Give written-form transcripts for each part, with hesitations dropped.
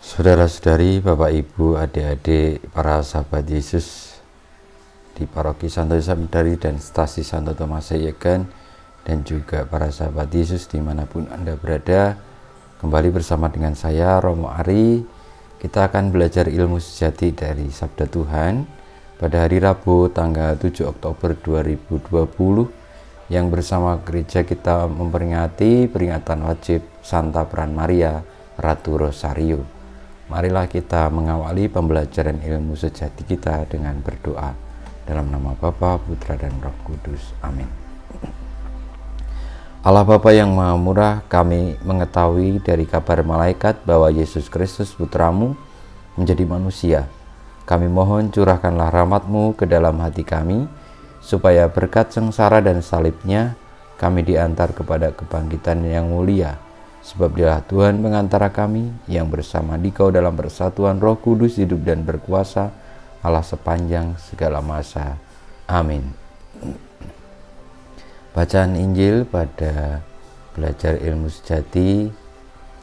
Saudara-saudari, Bapak Ibu, adik-adik, para sahabat Yesus di Paroki Santo Yosef Medari dan Stasi Santo Thomas Yegan, dan juga para sahabat Yesus dimanapun Anda berada, kembali bersama dengan saya, Romo Ari. Kita akan belajar ilmu sejati dari Sabda Tuhan pada hari Rabu tanggal 7 Oktober 2020 yang bersama gereja kita memperingati peringatan wajib Santa Peran Maria Ratu Rosario. Marilah kita mengawali pembelajaran ilmu sejati kita dengan berdoa dalam nama Bapa, Putra, dan Roh Kudus. Amin. Allah Bapa yang Maha Murah, kami mengetahui dari kabar malaikat bahwa Yesus Kristus Putramu menjadi manusia. Kami mohon curahkanlah rahmat-Mu ke dalam hati kami, supaya berkat sengsara dan salibnya kami diantar kepada kebangkitan yang mulia. Sebab Dialah Tuhan pengantara kami yang bersama Dikau dalam persatuan Roh Kudus hidup dan berkuasa Allah sepanjang segala masa. Amin. Bacaan Injil pada belajar ilmu sejati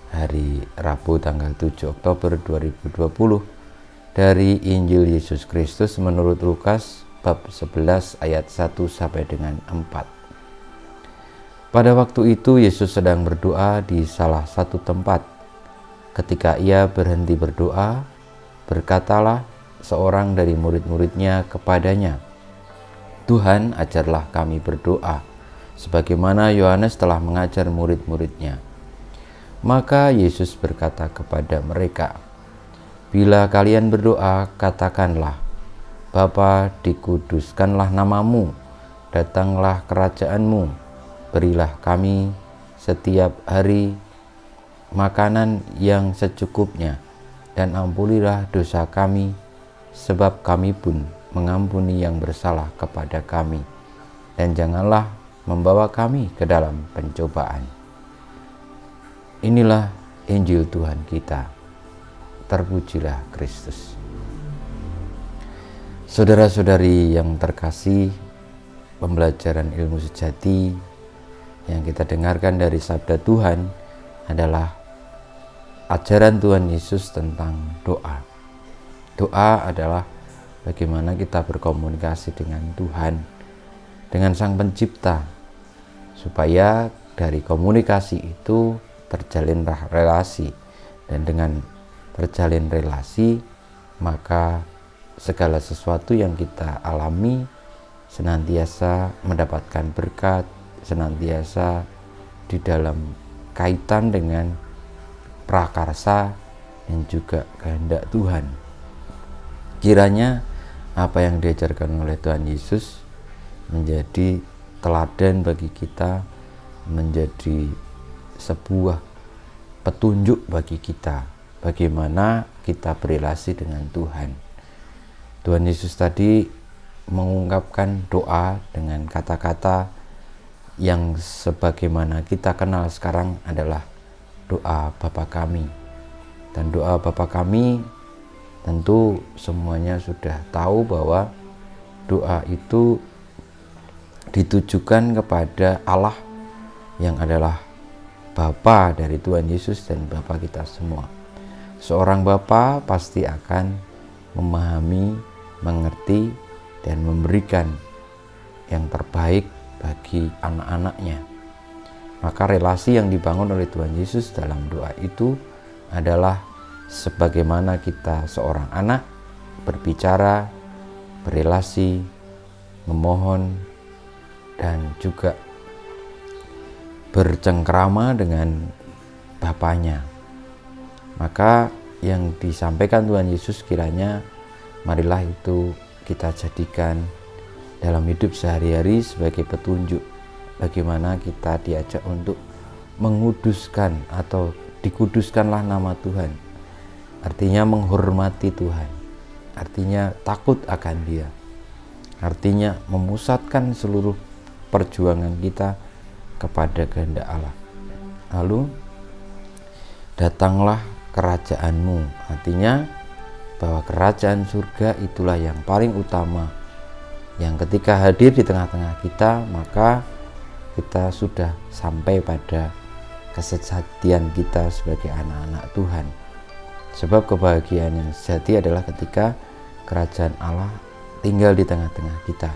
hari Rabu tanggal 7 Oktober 2020 dari Injil Yesus Kristus menurut Lukas bab 11 ayat 1 sampai dengan 4. Pada waktu itu Yesus sedang berdoa di salah satu tempat. Ketika ia berhenti berdoa, berkatalah seorang dari murid-muridnya kepadanya, "Tuhan, ajarlah kami berdoa, sebagaimana Yohanes telah mengajar murid-muridnya." Maka Yesus berkata kepada mereka, "Bila kalian berdoa, katakanlah, Bapa, dikuduskanlah namamu, datanglah kerajaanmu. Berilah kami setiap hari makanan yang secukupnya, dan ampunilah dosa kami, sebab kami pun mengampuni yang bersalah kepada kami. Dan janganlah membawa kami ke dalam pencobaan." Inilah Injil Tuhan kita. Terpujilah Kristus. Saudara-saudari yang terkasih, pembelajaran ilmu sejati yang kita dengarkan dari Sabda Tuhan adalah ajaran Tuhan Yesus tentang doa. Doa adalah bagaimana kita berkomunikasi dengan Tuhan, dengan Sang Pencipta, supaya dari komunikasi itu terjalin relasi, dan dengan terjalin relasi maka segala sesuatu yang kita alami senantiasa mendapatkan berkat, senantiasa di dalam kaitan dengan prakarsa dan juga kehendak Tuhan. Kiranya apa yang diajarkan oleh Tuhan Yesus menjadi teladan bagi kita, menjadi sebuah petunjuk bagi kita bagaimana kita berrelasi dengan Tuhan. Tuhan Yesus tadi mengungkapkan doa dengan kata-kata yang sebagaimana kita kenal sekarang adalah doa Bapa kami. Dan doa Bapa kami tentu semuanya sudah tahu bahwa doa itu ditujukan kepada Allah yang adalah Bapa dari Tuhan Yesus dan Bapa kita semua. Seorang Bapa pasti akan memahami, mengerti, dan memberikan yang terbaik bagi anak-anaknya. Maka relasi yang dibangun oleh Tuhan Yesus dalam doa itu adalah sebagaimana kita seorang anak berbicara, berelasi, memohon, dan juga bercengkrama dengan Bapanya. Maka yang disampaikan Tuhan Yesus kiranya marilah itu kita jadikan dalam hidup sehari-hari sebagai petunjuk bagaimana kita diajak untuk menguduskan atau dikuduskanlah nama Tuhan. Artinya menghormati Tuhan, artinya takut akan Dia, artinya memusatkan seluruh perjuangan kita kepada kehendak Allah. Lalu datanglah kerajaanmu, artinya bahwa kerajaan surga itulah yang paling utama, yang ketika hadir di tengah-tengah kita maka kita sudah sampai pada kesejatian kita sebagai anak-anak Tuhan. Sebab kebahagiaan yang sejati adalah ketika kerajaan Allah tinggal di tengah-tengah kita.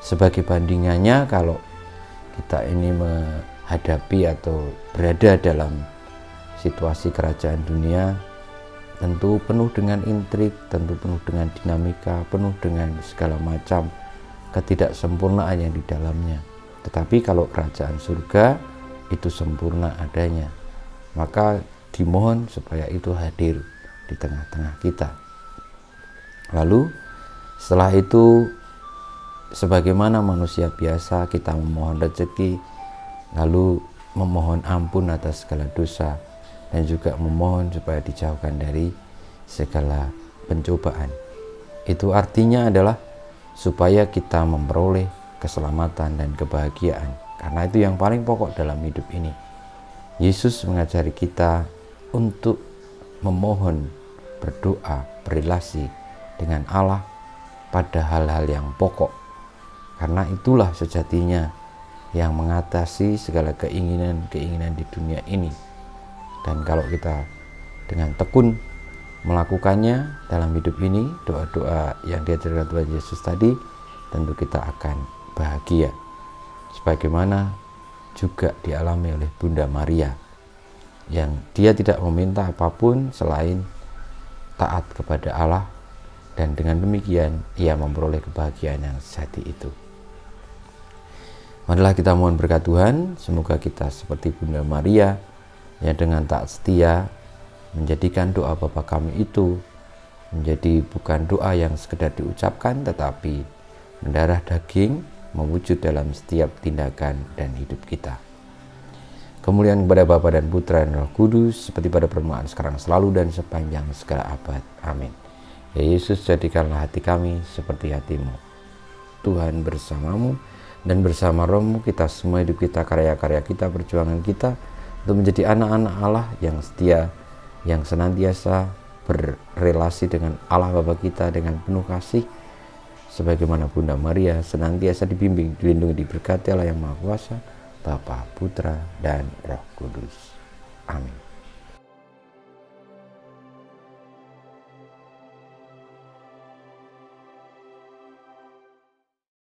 Sebagai bandingannya, kalau kita ini menghadapi atau berada dalam situasi kerajaan dunia, tentu penuh dengan intrik, tentu penuh dengan dinamika, penuh dengan segala macam ketidaksempurnaan yang di dalamnya. Tetapi kalau kerajaan surga itu sempurna adanya, maka dimohon supaya itu hadir di tengah-tengah kita. Lalu setelah itu, sebagaimana manusia biasa, kita memohon rezeki, lalu memohon ampun atas segala dosa, dan juga memohon supaya dijauhkan dari segala pencobaan. Itu artinya adalah supaya kita memperoleh keselamatan dan kebahagiaan, karena itu yang paling pokok dalam hidup ini. Yesus mengajari kita untuk memohon, berdoa, berrelasi dengan Allah pada hal-hal yang pokok, karena itulah sejatinya yang mengatasi segala keinginan-keinginan di dunia ini. Dan kalau kita dengan tekun melakukannya dalam hidup ini, doa-doa yang diajarkan Tuhan Yesus tadi, tentu kita akan bahagia, sebagaimana juga dialami oleh Bunda Maria, yang dia tidak meminta apapun selain taat kepada Allah, dan dengan demikian ia memperoleh kebahagiaan yang sejati itu. Marilah kita mohon berkat Tuhan, semoga kita seperti Bunda Maria yang dengan taat setia menjadikan doa Bapa Kami itu menjadi bukan doa yang sekedar diucapkan, tetapi mendarah daging, mewujud dalam setiap tindakan dan hidup kita. Kemuliaan kepada Bapa dan Putra dan Roh Kudus, seperti pada permulaan, sekarang, selalu, dan sepanjang segala abad. Amin. Ya Yesus, jadikanlah hati kami seperti hati-Mu. Tuhan bersamamu, dan bersama Roh-Mu kita semua, hidup kita, karya-karya kita, perjuangan kita, untuk menjadi anak-anak Allah yang setia, yang senantiasa berrelasi dengan Allah Bapa kita dengan penuh kasih, sebagaimana Bunda Maria senantiasa dibimbing, dilindungi, diberkati Allah yang Maha Kuasa, Bapa, Putra, dan Roh Kudus. Amin.